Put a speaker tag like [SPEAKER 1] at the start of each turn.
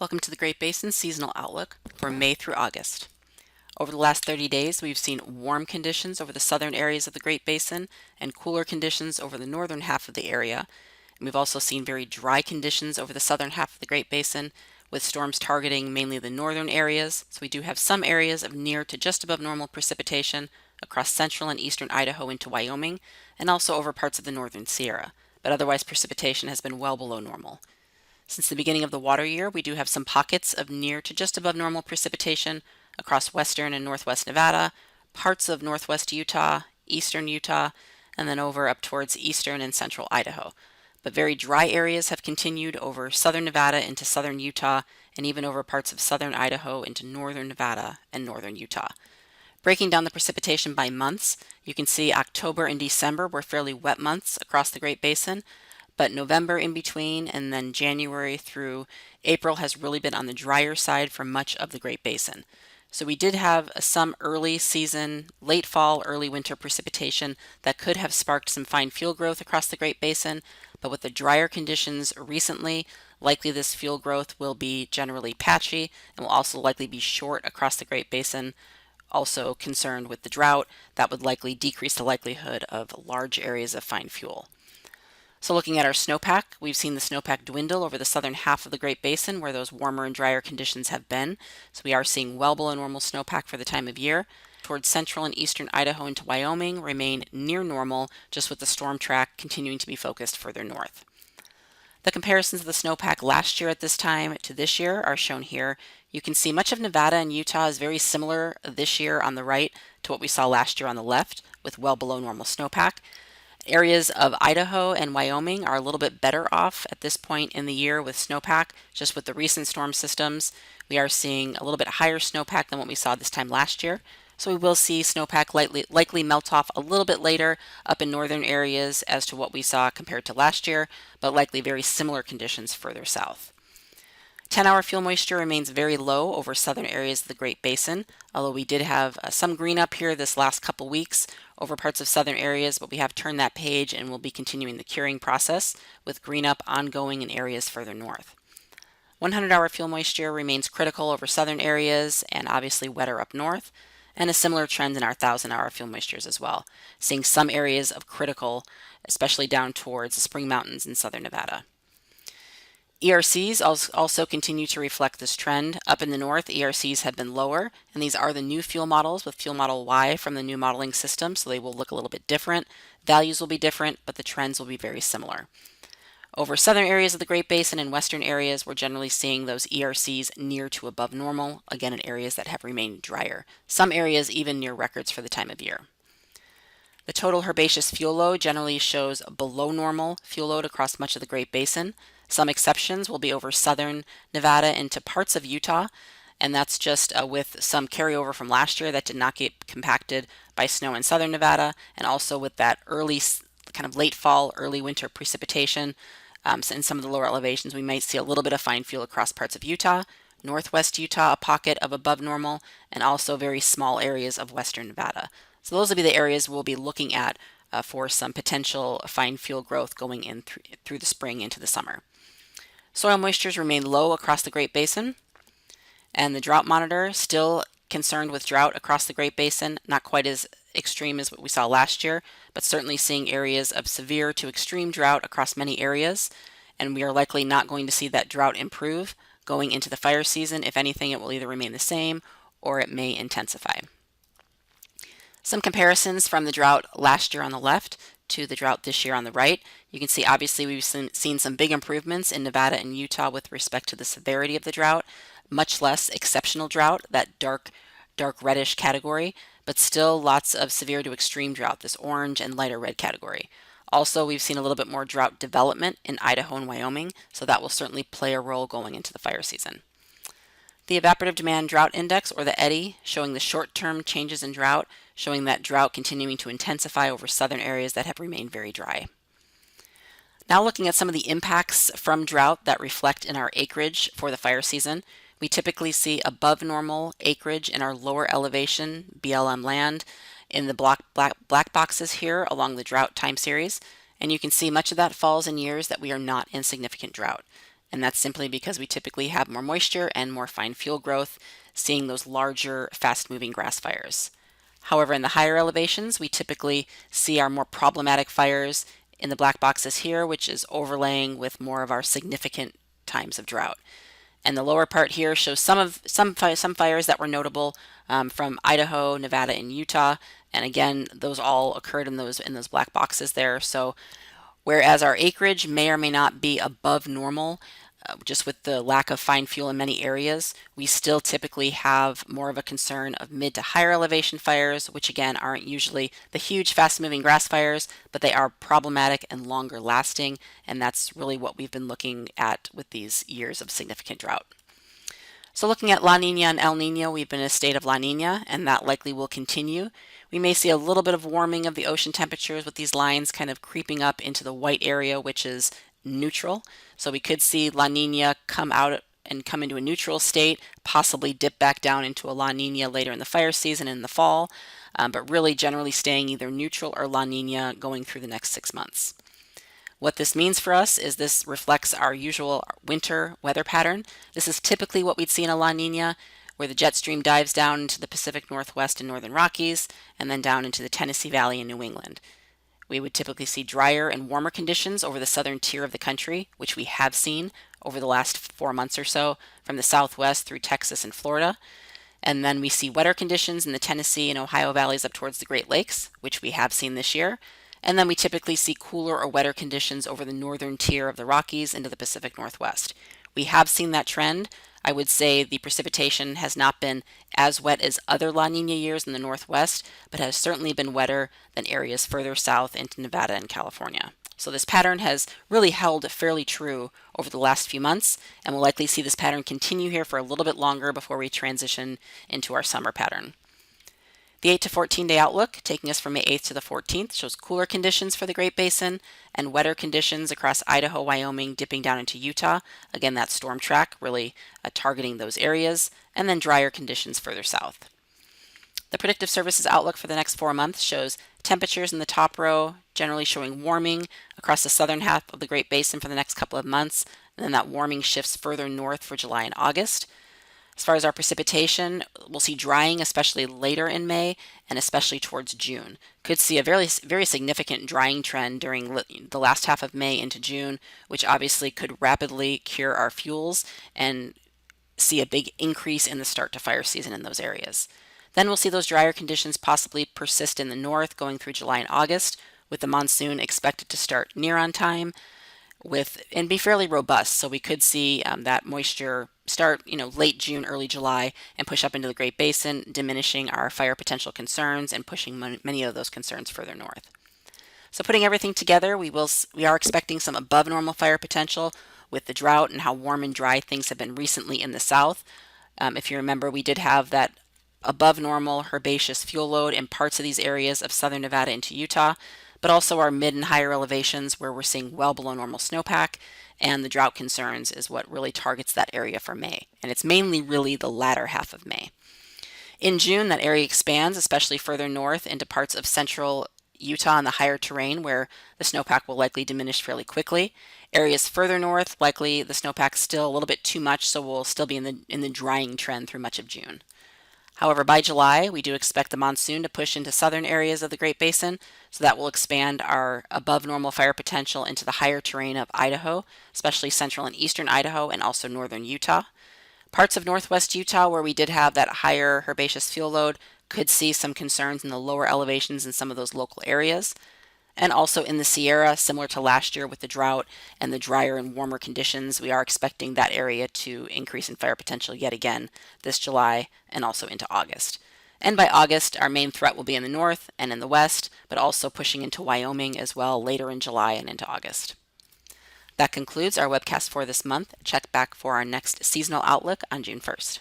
[SPEAKER 1] Welcome to the Great Basin Seasonal Outlook for May through August. Over the last 30 days, we've seen warm conditions over the southern areas of the Great Basin and cooler conditions over the northern half of the area. And we've also seen very dry conditions over the southern half of the Great Basin, with storms targeting mainly the northern areas. So we do have some areas of near to just above normal precipitation across central and eastern Idaho into Wyoming, and also over parts of the northern Sierra. But otherwise, precipitation has been well below normal. Since the beginning of the water year, we do have some pockets of near to just above normal precipitation across western and northwest Nevada, parts of northwest Utah, eastern Utah, and then over up towards eastern and central Idaho. But very dry areas have continued over southern Nevada into southern Utah, and even over parts of southern Idaho into northern Nevada and northern Utah. Breaking down the precipitation by months, you can see October and December were fairly wet months across the Great Basin, but November in between, and then January through April has really been on the drier side for much of the Great Basin. So we did have some early season, late fall, early winter precipitation that could have sparked some fine fuel growth across the Great Basin, but with the drier conditions recently, likely this fuel growth will be generally patchy and will also likely be short across the Great Basin. Also concerned with the drought, that would likely decrease the likelihood of large areas of fine fuel. So looking at our snowpack, we've seen the snowpack dwindle over the southern half of the Great Basin where those warmer and drier conditions have been. So we are seeing well below normal snowpack for the time of year. Towards central and eastern Idaho into Wyoming remain near normal, just with the storm track continuing to be focused further north. The comparisons of the snowpack last year at this time to this year are shown here. You can see much of Nevada and Utah is very similar this year on the right to what we saw last year on the left, with well below normal snowpack. Areas of Idaho and Wyoming are a little bit better off at this point in the year with snowpack. Just with the recent storm systems, we are seeing a little bit higher snowpack than what we saw this time last year. So we will see snowpack likely melt off a little bit later up in northern areas as to what we saw compared to last year, but likely very similar conditions further south. 10-hour fuel moisture remains very low over southern areas of the Great Basin, although we did have some green up here this last couple weeks over parts of southern areas, but we have turned that page and will be continuing the curing process with green up ongoing in areas further north. 100-hour fuel moisture remains critical over southern areas and obviously wetter up north, and a similar trend in our 1,000-hour fuel moistures as well, seeing some areas of critical, especially down towards the Spring Mountains in southern Nevada. ERCs also continue to reflect this trend. Up in the north, ERCs have been lower, and these are the new fuel models with Fuel Model Y from the new modeling system, so they will look a little bit different. Values will be different, but the trends will be very similar. Over southern areas of the Great Basin and western areas, we're generally seeing those ERCs near to above normal, again in areas that have remained drier. Some areas even near records for the time of year. The total herbaceous fuel load generally shows below normal fuel load across much of the Great Basin. Some exceptions will be over southern Nevada into parts of Utah, and that's just with some carryover from last year that did not get compacted by snow in southern Nevada, and also with that early, kind of late fall, early winter precipitation. So in some of the lower elevations, we might see a little bit of fine fuel across parts of Utah, northwest Utah, a pocket of above normal, and also very small areas of western Nevada. So those will be the areas we'll be looking at for some potential fine fuel growth going in through the spring into the summer. Soil moistures remain low across the Great Basin, and the drought monitor still concerned with drought across the Great Basin, not quite as extreme as what we saw last year, but certainly seeing areas of severe to extreme drought across many areas, and we are likely not going to see that drought improve going into the fire season. If anything, it will either remain the same or it may intensify. Some comparisons from the drought last year on the left to the drought this year on the right. You can see obviously we've seen some big improvements in Nevada and Utah with respect to the severity of the drought, much less exceptional drought, that dark reddish category, but still lots of severe to extreme drought, this orange and lighter red category. Also, we've seen a little bit more drought development in Idaho and Wyoming, so that will certainly play a role going into the fire season. The Evaporative Demand Drought Index, or the EDDI, showing the short-term changes in drought, showing that drought continuing to intensify over southern areas that have remained very dry. Now looking at some of the impacts from drought that reflect in our acreage for the fire season, we typically see above normal acreage in our lower elevation BLM land in the black boxes here along the drought time series, and you can see much of that falls in years that we are not in significant drought. and that's simply because we typically have more moisture and more fine fuel growth, seeing those larger, fast-moving grass fires. However, in the higher elevations, we typically see our more problematic fires in the black boxes here, which is overlaying with more of our significant times of drought. And the lower part here shows some fires that were notable from Idaho, Nevada, and Utah. And again, those all occurred in those black boxes there. So whereas our acreage may or may not be above normal, just with the lack of fine fuel in many areas, we still typically have more of a concern of mid to higher elevation fires, which again aren't usually the huge fast moving grass fires, but they are problematic and longer lasting. And that's really what we've been looking at with these years of significant drought. So looking at La Nina and El Nino, we've been in a state of La Nina, and that likely will continue. We may see a little bit of warming of the ocean temperatures with these lines kind of creeping up into the white area, which is neutral. So we could see La Nina come out and come into a neutral state, possibly dip back down into a La Nina later in the fire season in the fall, but really generally staying either neutral or La Nina going through the next 6 months. What this means for us is this reflects our usual winter weather pattern. This is typically what we'd see in a La Nina, where the jet stream dives down into the Pacific Northwest and Northern Rockies, and then down into the Tennessee Valley and New England. We would typically see drier and warmer conditions over the southern tier of the country, which we have seen over the last 4 months or so, from the Southwest through Texas and Florida. And then we see wetter conditions in the Tennessee and Ohio valleys up towards the Great Lakes, which we have seen this year. And then we typically see cooler or wetter conditions over the northern tier of the Rockies into the Pacific Northwest. We have seen that trend. I would say the precipitation has not been as wet as other La Nina years in the Northwest, but has certainly been wetter than areas further south into Nevada and California. So this pattern has really held fairly true over the last few months, and we'll likely see this pattern continue here for a little bit longer before we transition into our summer pattern. The 8 to 14 day outlook, taking us from May 8th to the 14th, shows cooler conditions for the Great Basin and wetter conditions across Idaho, Wyoming, dipping down into Utah. Again, that storm track really targeting those areas, and then drier conditions further south. The Predictive Services outlook for the next 4 months shows temperatures in the top row generally showing warming across the southern half of the Great Basin for the next couple of months, and then that warming shifts further north for July and August. As far as our precipitation, we'll see drying, especially later in May and especially towards June. Could see a very significant drying trend during the last half of May into June, which obviously could rapidly cure our fuels and see a big increase in the start to fire season in those areas. Then we'll see those drier conditions possibly persist in the north going through July and August, with the monsoon expected to start near on time and be fairly robust. So we could see that moisture start, late June, early July, and push up into the Great Basin, diminishing our fire potential concerns and pushing many of those concerns further north. So putting everything together, we are expecting some above normal fire potential with the drought and how warm and dry things have been recently in the south. If you remember, we did have that above normal herbaceous fuel load in parts of these areas of southern Nevada into Utah, but also our mid and higher elevations where we're seeing well below normal snowpack, and the drought concerns is what really targets that area for May. And it's mainly really the latter half of May. In June, that area expands, especially further north into parts of central Utah and the higher terrain where the snowpack will likely diminish fairly quickly. Areas further north, likely the snowpack's still a little bit too much, so we'll still be in the drying trend through much of June. However, by July, we do expect the monsoon to push into southern areas of the Great Basin, so that will expand our above normal fire potential into the higher terrain of Idaho, especially central and eastern Idaho and also northern Utah. Parts of northwest Utah, where we did have that higher herbaceous fuel load, could see some concerns in the lower elevations in some of those local areas. And also in the Sierra, similar to last year with the drought and the drier and warmer conditions, we are expecting that area to increase in fire potential yet again this July and also into August. And by August, our main threat will be in the north and in the west, but also pushing into Wyoming as well later in July and into August. That concludes our webcast for this month. Check back for our next seasonal outlook on June 1st.